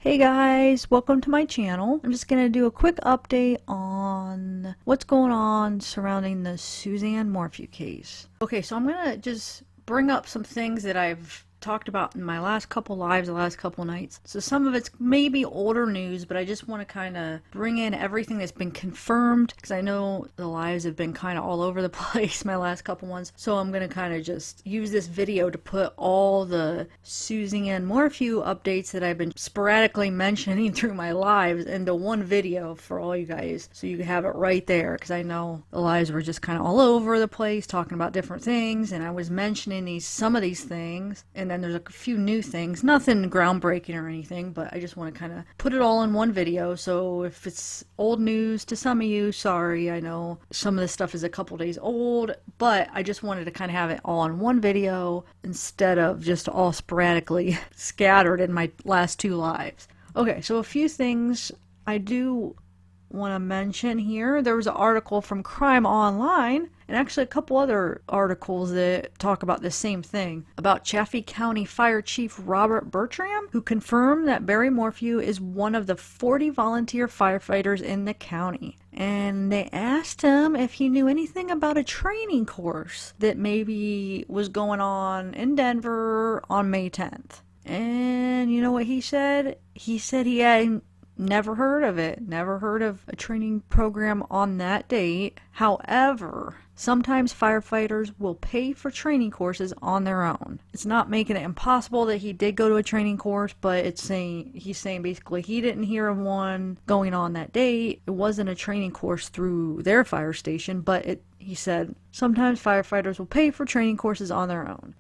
Hey guys, welcome to my channel. I'm just going to do a quick update on what's going on surrounding the Suzanne Morphew case. Okay, so I'm going to just bring up some things that I've talked about in my last couple lives, the last couple nights. So some of it's maybe older news, but I just want to kind of bring in everything that's been confirmed because I know the lives have been kind of all over the place, my last couple ones. So I'm going to kind of just use this video to put all the Suzanne Morphew updates that I've been sporadically mentioning through my lives into one video for all you guys. So you have it right there because I know the lives were just kind of all over the place talking about different things, and I was mentioning some of these things, and then there's a few new things, nothing groundbreaking or anything, but I just want to kind of put it all in one video. So if it's old news to some of you, sorry, I know some of this stuff is a couple days old, but I just wanted to kind of have it all in one video instead of just all sporadically scattered in my last two lives. Okay, so a few things I do want to mention here. There was an article from Crime Online and actually a couple other articles that talk about the same thing about Chaffee County Fire Chief Robert Bertram, who confirmed that Barry Morphew is one of the 40 volunteer firefighters in the county. And they asked him if he knew anything about a training course that maybe was going on in Denver on May 10th. And you know what he said? He said he had never heard of it, never heard of a training program on that date. However, sometimes firefighters will pay for training courses on their own. It's not making it impossible that he did go to a training course, but he's saying basically he didn't hear of one going on that date. It wasn't a training course through their fire station, but he said sometimes firefighters will pay for training courses on their own.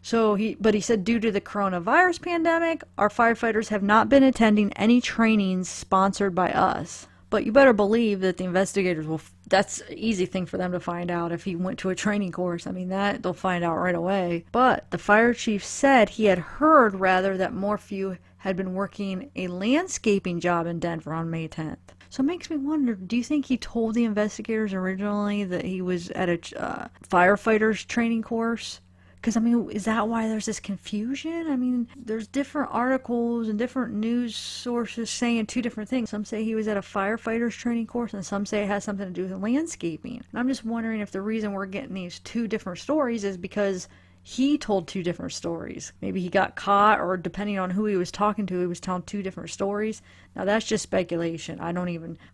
But he said due to the coronavirus pandemic, our firefighters have not been attending any trainings sponsored by us. But you better believe that the investigators that's an easy thing for them to find out if he went to a training course. I mean, that they'll find out right away. But the fire chief said he had heard rather that Morphew had been working a landscaping job in Denver on May 10th. So it makes me wonder, do you think he told the investigators originally that he was at a firefighter's training course? Because, I mean, is that why there's this confusion? I mean, there's different articles and different news sources saying two different things. Some say he was at a firefighter's training course, and some say it has something to do with landscaping. And I'm just wondering if the reason we're getting these two different stories is because he told two different stories. Maybe he got caught, or depending on who he was talking to, he was telling two different stories. Now, that's just speculation.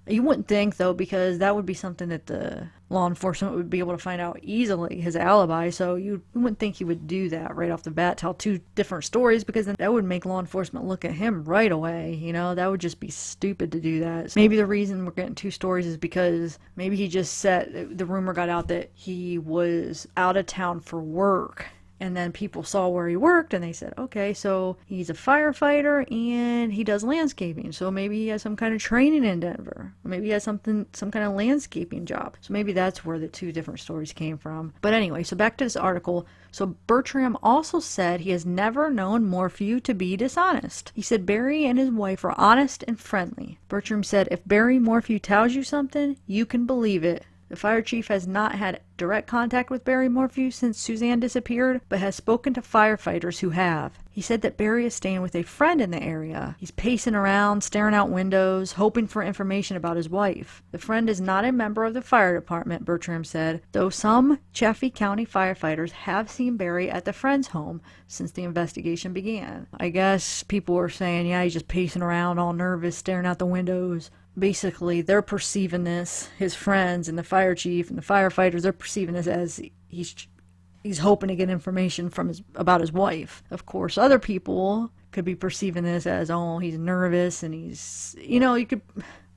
You wouldn't think, though, because that would be something that the law enforcement would be able to find out easily, his alibi. So you wouldn't think he would do that right off the bat, tell two different stories, because then that would make law enforcement look at him right away. You know, that would just be stupid to do that. So maybe the reason we're getting two stories is because maybe he just said, the rumor got out that he was out of town for work. And then people saw where he worked and they said, okay, so he's a firefighter and he does landscaping. So maybe he has some kind of training in Denver. Maybe he has some kind of landscaping job. So maybe that's where the two different stories came from. But anyway, so back to this article. So Bertram also said he has never known Morphew to be dishonest. He said Barry and his wife are honest and friendly. Bertram said, if Barry Morphew tells you something, you can believe it. The fire chief has not had direct contact with Barry Morphew since Suzanne disappeared, but has spoken to firefighters who have. He said that Barry is staying with a friend in the area. He's pacing around, staring out windows, hoping for information about his wife. The friend is not a member of the fire department, Bertram said, though some Chaffee County firefighters have seen Barry at the friend's home since the investigation began. I guess people were saying, yeah, he's just pacing around all nervous, staring out the windows. Basically, they're perceiving this, his friends and the fire chief and the firefighters, they're perceiving this as he's hoping to get information about his wife. Of course, other people could be perceiving this as, oh, he's nervous and you could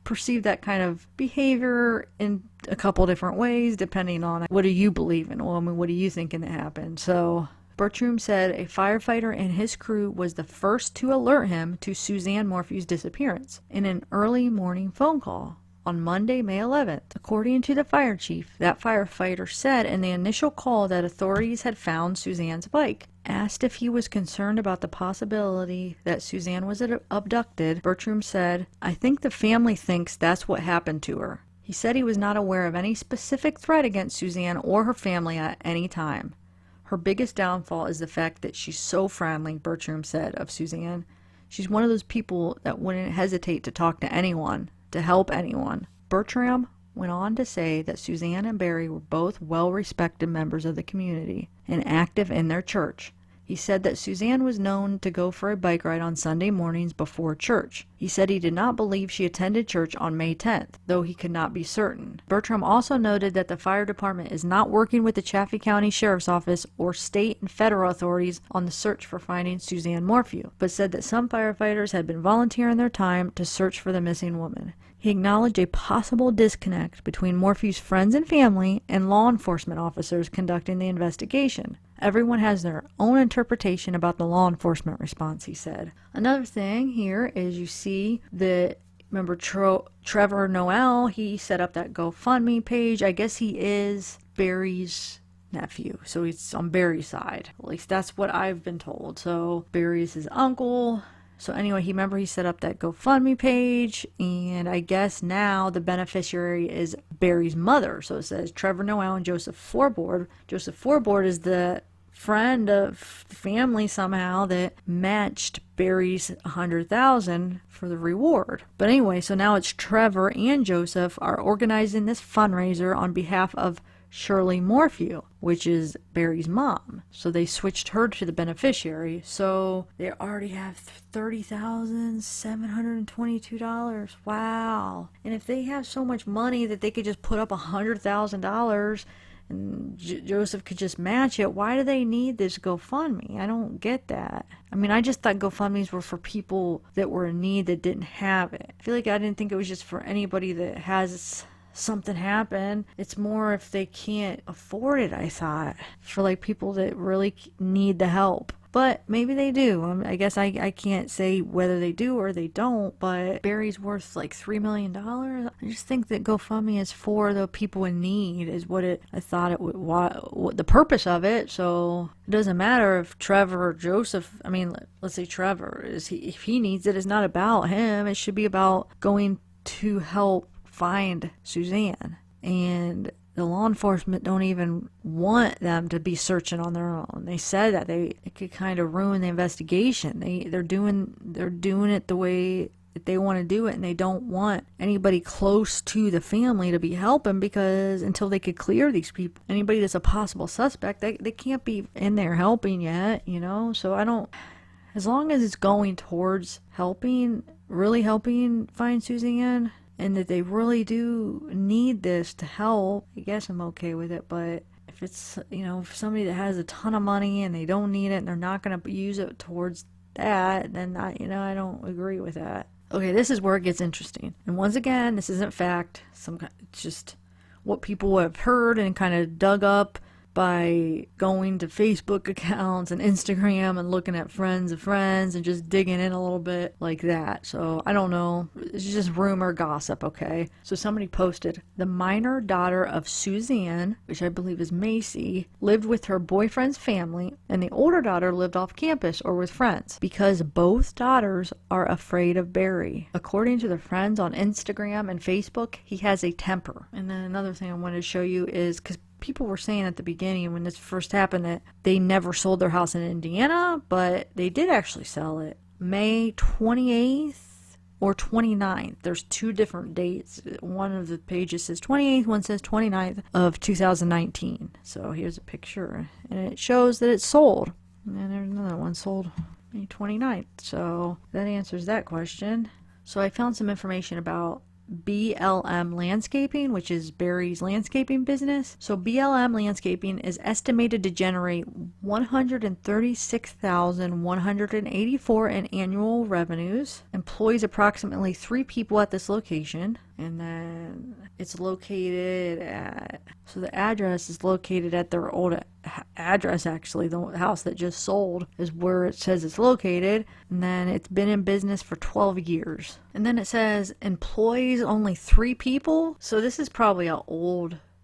perceive that kind of behavior in a couple different ways depending on what do you believe in. Well, I mean, what are you thinking that happened? So Bertram said a firefighter and his crew was the first to alert him to Suzanne Morphew's disappearance in an early morning phone call on Monday, May 11th. According to the fire chief, that firefighter said in the initial call that authorities had found Suzanne's bike. Asked if he was concerned about the possibility that Suzanne was abducted, Bertram said, I think the family thinks that's what happened to her. He said he was not aware of any specific threat against Suzanne or her family at any time. Her biggest downfall is the fact that she's so friendly, Bertram said of Suzanne. She's one of those people that wouldn't hesitate to talk to anyone, to help anyone. Bertram went on to say that Suzanne and Barry were both well-respected members of the community and active in their church. He said that Suzanne was known to go for a bike ride on Sunday mornings before church. He said he did not believe she attended church on May 10th, though he could not be certain. Bertram also noted that the fire department is not working with the Chaffee County Sheriff's Office or state and federal authorities on the search for finding Suzanne Morphew, but said that some firefighters had been volunteering their time to search for the missing woman. He acknowledged a possible disconnect between Morphew's friends and family and law enforcement officers conducting the investigation. Everyone has their own interpretation about the law enforcement response, he said. Another thing here is you see that, remember Trevor Noel, he set up that GoFundMe page. I guess he is Barry's nephew, so he's on Barry's side. At least that's what I've been told. So Barry's his uncle. So anyway, he set up that GoFundMe page, and I guess now the beneficiary is Barry's mother. So it says Trevor Noel and Joseph Forbord. Joseph Forbord is the friend of the family somehow that matched Barry's $100,000 for the reward. But anyway, so now it's Trevor and Joseph are organizing this fundraiser on behalf of Shirley Morphew, which is Barry's mom. So they switched her to the beneficiary. So they already have $30,722. Wow. And if they have so much money that they could just put up $100,000 and Joseph could just match it, why do they need this GoFundMe? I don't get that. I mean, I just thought GoFundMes were for people that were in need that didn't have it. I feel like I didn't think it was just for anybody that has something happen. It's more if they can't afford it, I thought. For like people that really need the help. But maybe they do. I guess I can't say whether they do or they don't, but Barry's worth like $3 million. I just think that GoFundMe is for the people in need is what I thought it would, what the purpose of it. So it doesn't matter if Trevor or Joseph, I mean, let's say Trevor, if he needs it, it's not about him. It should be about going to help find Suzanne, and the law enforcement don't even want them to be searching on their own. They said that it could kind of ruin the investigation. They're doing it the way that they want to do it, and they don't want anybody close to the family to be helping, because until they could clear these people, anybody that's a possible suspect, they can't be in there helping yet, so as long as it's going towards really helping find Suzanne, and that they really do need this to help, I guess I'm okay with it. But if it's, if somebody that has a ton of money and they don't need it and they're not going to use it towards that, then I don't agree with that. Okay, this is where it gets interesting. And once again, this isn't fact. It's just what people have heard and kind of dug up by going to Facebook accounts and Instagram and looking at friends of friends and just digging in a little bit like that. So I don't know. It's just rumor gossip, okay? So somebody posted, the minor daughter of Suzanne, which I believe is Macy, lived with her boyfriend's family, and the older daughter lived off campus or with friends because both daughters are afraid of Barry. According to the friends on Instagram and Facebook, he has a temper. And then another thing I wanted to show you is, because people were saying at the beginning when this first happened that they never sold their house in Indiana, but they did actually sell it May 28th or 29th. There's two different dates. One of the pages says 28th, one says 29th of 2019. So here's a picture, and it shows that it's sold. And there's another one sold May 29th. So that answers that question. So I found some information about BLM Landscaping, which is Barry's landscaping business. So BLM Landscaping is estimated to generate $136,184 in annual revenues, employs approximately 3 people at this location, and then it's located at, so the address is located at their old address, actually. The house that just sold is where it says it's located, and then it's been in business for 12 years. And then it says employs only 3 people. So this is probably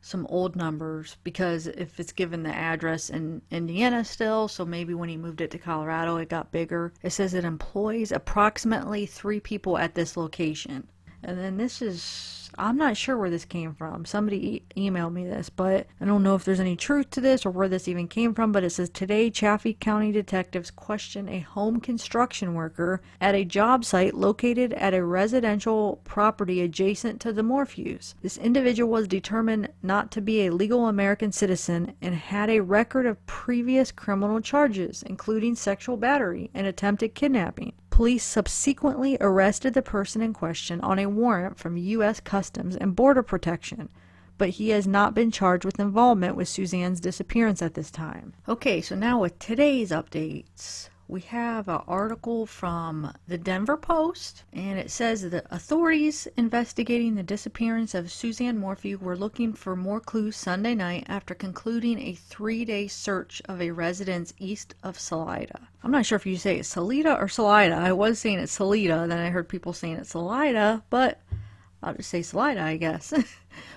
some old numbers, because if it's given the address in Indiana still, so maybe when he moved it to Colorado it got bigger. It says it employs approximately 3 people at this location. And then this is, I'm not sure where this came from. Somebody emailed me this, but I don't know if there's any truth to this or where this even came from, but it says today Chaffee County detectives question a home construction worker at a job site located at a residential property adjacent to the Morphews. This individual was determined not to be a legal American citizen and had a record of previous criminal charges, including sexual battery and attempted kidnapping. Police subsequently arrested the person in question on a warrant from U.S. Customs and Border Protection, but he has not been charged with involvement with Suzanne's disappearance at this time. Okay, so now with today's updates, we have an article from the Denver Post, and it says that authorities investigating the disappearance of Suzanne Morphew were looking for more clues Sunday night after concluding a 3-day search of a residence east of Salida. I'm not sure if you say it's Salida or Salida. I was saying it's Salida, then I heard people saying it's Salida, but I'll just say Salida, I guess.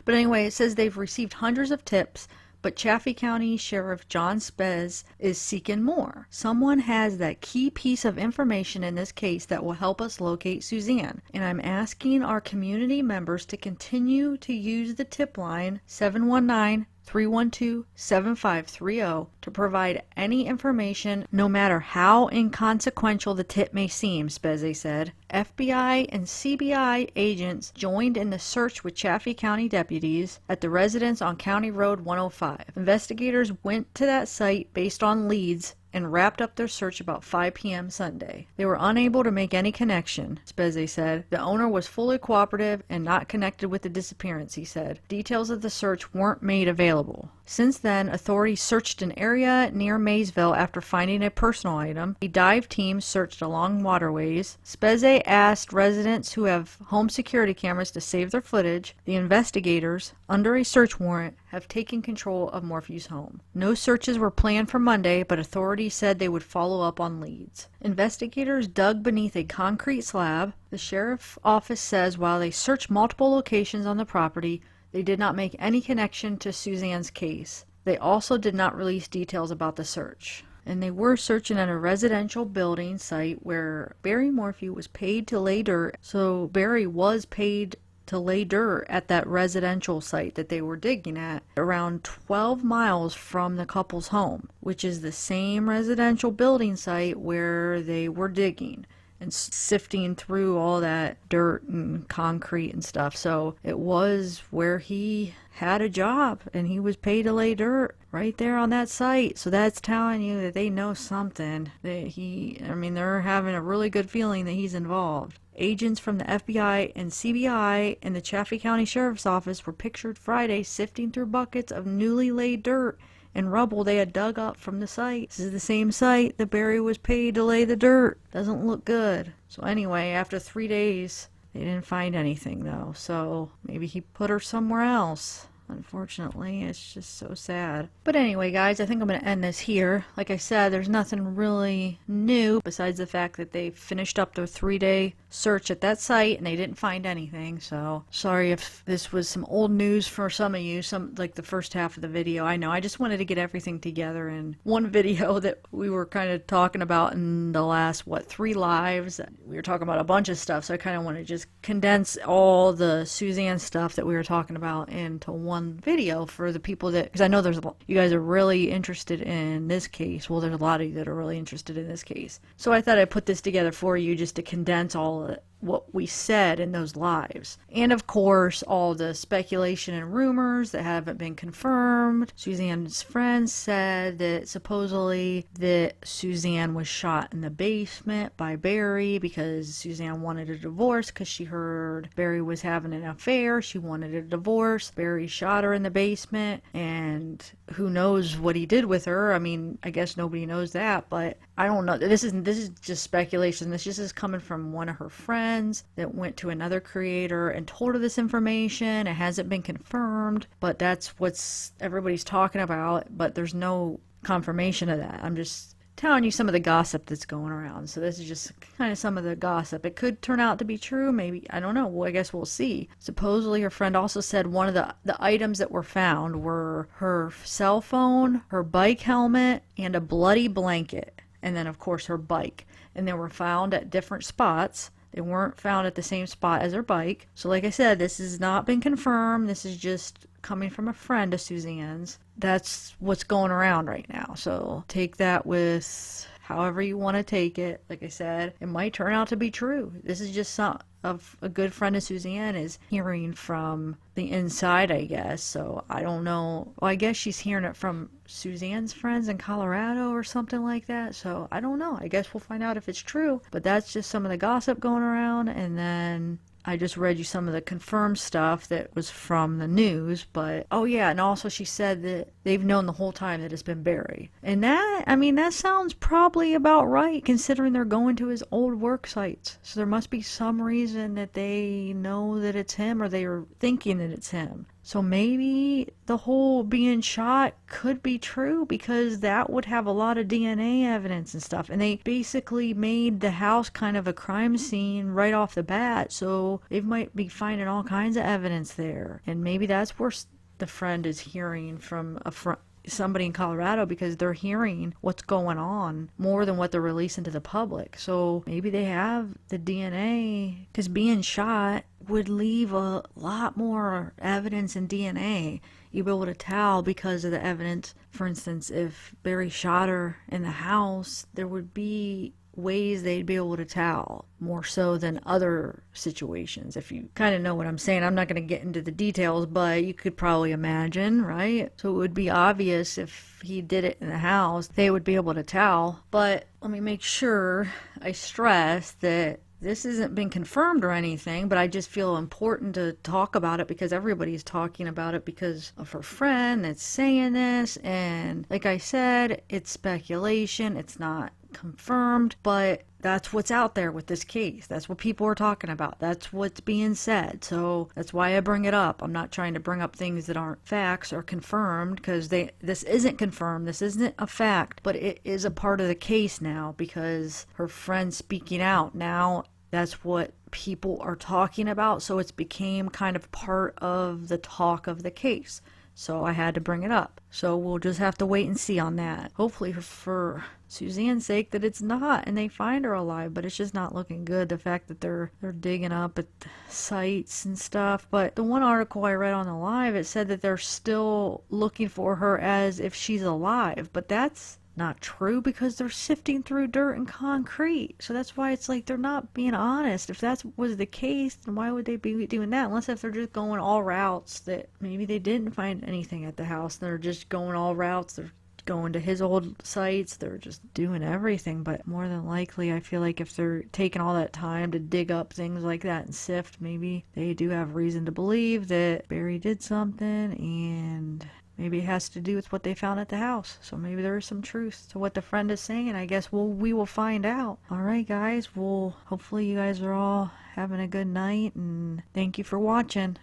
But anyway, it says they've received hundreds of tips, but Chaffee County Sheriff John Spez is seeking more. Someone has that key piece of information in this case that will help us locate Suzanne, and I'm asking our community members to continue to use the tip line 719-312-7530 to provide any information, no matter how inconsequential the tip may seem, Spezze said. FBI and CBI agents joined in the search with Chaffee County deputies at the residence on County Road 105. Investigators went to that site based on leads and wrapped up their search about 5 p.m. Sunday. They were unable to make any connection, Spezze said. The owner was fully cooperative and not connected with the disappearance, he said. Details of the search weren't made available. Since then, authorities searched an area near Maysville after finding a personal item. A dive team searched along waterways. Spezze asked residents who have home security cameras to save their footage. The investigators, under a search warrant, have taken control of Morphew's home. No searches were planned for Monday, but authorities said they would follow up on leads. Investigators dug beneath a concrete slab. The sheriff's office says while they searched multiple locations on the property, they did not make any connection to Suzanne's case. They also did not release details about the search. And they were searching at a residential building site where Barry Morphew was paid to lay dirt. So Barry was paid to lay dirt at that residential site that they were digging at, around 12 miles from the couple's home, which is the same residential building site where they were digging and sifting through all that dirt and concrete and stuff. So it was where he had a job and he was paid to lay dirt right there on that site. So that's telling you that they know something, that they're having a really good feeling that he's involved. Agents from the FBI and CBI and the Chaffee County Sheriff's Office were pictured Friday sifting through buckets of newly laid dirt and rubble they had dug up from the site. This is the same site that Barry was paid to lay the dirt. Doesn't look good. So anyway, after 3 days, they didn't find anything though. So maybe he put her somewhere else. Unfortunately, it's just so sad. But anyway, guys, I think I'm going to end this here. Like I said, there's nothing really new besides the fact that they finished up their 3-day search at that site and they didn't find anything. So sorry if this was some old news for some of you, like the first half of the video. I know, I just wanted to get everything together in one video that we were kind of talking about in the last, 3 lives. We were talking about a bunch of stuff, so I kind of want to just condense all the Suzanne stuff that we were talking about into one video for the people that, because I know you guys are really interested in this case. Well, there's a lot of you that are really interested in this case. So I thought I'd put this together for you just to condense all of it, what we said in those lives. And of course, all the speculation and rumors that haven't been confirmed. Suzanne's friends said that supposedly that Suzanne was shot in the basement by Barry because Suzanne wanted a divorce because she heard Barry was having an affair. She wanted a divorce. Barry shot her in the basement, and who knows what he did with her. I mean, I guess nobody knows that, but I don't know. This is just speculation. This just is coming from one of her friends that went to another creator and told her this information. It hasn't been confirmed, but that's what's everybody's talking about, but there's no confirmation of that. I'm just telling you some of the gossip that's going around. So this is just kind of some of the gossip. It could turn out to be true, maybe. I don't know. Well, I guess we'll see. Supposedly her friend also said one of the items that were found were her cell phone, her bike helmet, and a bloody blanket. And then, of course, her bike. And they were found at different spots. They weren't found at the same spot as her bike. So like I said, this has not been confirmed. This is just coming from a friend of Suzanne's. That's what's going around right now. So take that with however you want to take it. Like I said, it might turn out to be true. This is just some of a good friend of Suzanne is hearing from the inside, I guess. So I don't know. Well, I guess she's hearing it from Suzanne's friends in Colorado or something like that. So I don't know. I guess we'll find out if it's true. But that's just some of the gossip going around. And then I just read you some of the confirmed stuff that was from the news, but oh yeah, and also she said that they've known the whole time that it's been Barry. And that, I mean, that sounds probably about right considering they're going to his old work sites. So there must be some reason that they know that it's him or they are thinking that it's him. So maybe the whole being shot could be true because that would have a lot of DNA evidence and stuff. And they basically made the house kind of a crime scene right off the bat. So they might be finding all kinds of evidence there. And maybe that's where the friend is hearing from somebody in Colorado because they're hearing what's going on more than what they're releasing to the public. So maybe they have the DNA because being shot would leave a lot more evidence in DNA. You'd be able to tell because of the evidence. For instance, if Barry shot her in the house, there would be ways they'd be able to tell more so than other situations. If you kind of know what I'm saying, I'm not going to get into the details, but you could probably imagine, right? So it would be obvious if he did it in the house, they would be able to tell. But let me make sure I stress that this hasn't been confirmed or anything, but I just feel important to talk about it because everybody's talking about it because of her friend that's saying this. And like I said, it's speculation. It's not confirmed, but that's what's out there with this case. That's what people are talking about. That's what's being said. So that's why I bring it up. I'm not trying to bring up things that aren't facts or confirmed because this isn't confirmed. This isn't a fact, but it is a part of the case now because her friend speaking out now. That's what people are talking about, so it's became kind of part of the talk of the case. So I had to bring it up. So we'll just have to wait and see on that. Hopefully for Suzanne's sake that it's not and they find her alive, but it's just not looking good, the fact that they're digging up at sites and stuff. But the one article I read on the live, it said that they're still looking for her as if she's alive, but that's not true because they're sifting through dirt and concrete. So that's why it's like they're not being honest. If that was the case, then why would they be doing that? Unless if they're just going all routes that maybe they didn't find anything at the house. They're just going all routes. They're going to his old sites. They're just doing everything. But more than likely, I feel like if they're taking all that time to dig up things like that and sift, maybe they do have reason to believe that Barry did something and maybe it has to do with what they found at the house. So maybe there is some truth to what the friend is saying. And I guess we will find out. All right, guys. Well, hopefully you guys are all having a good night. And thank you for watching.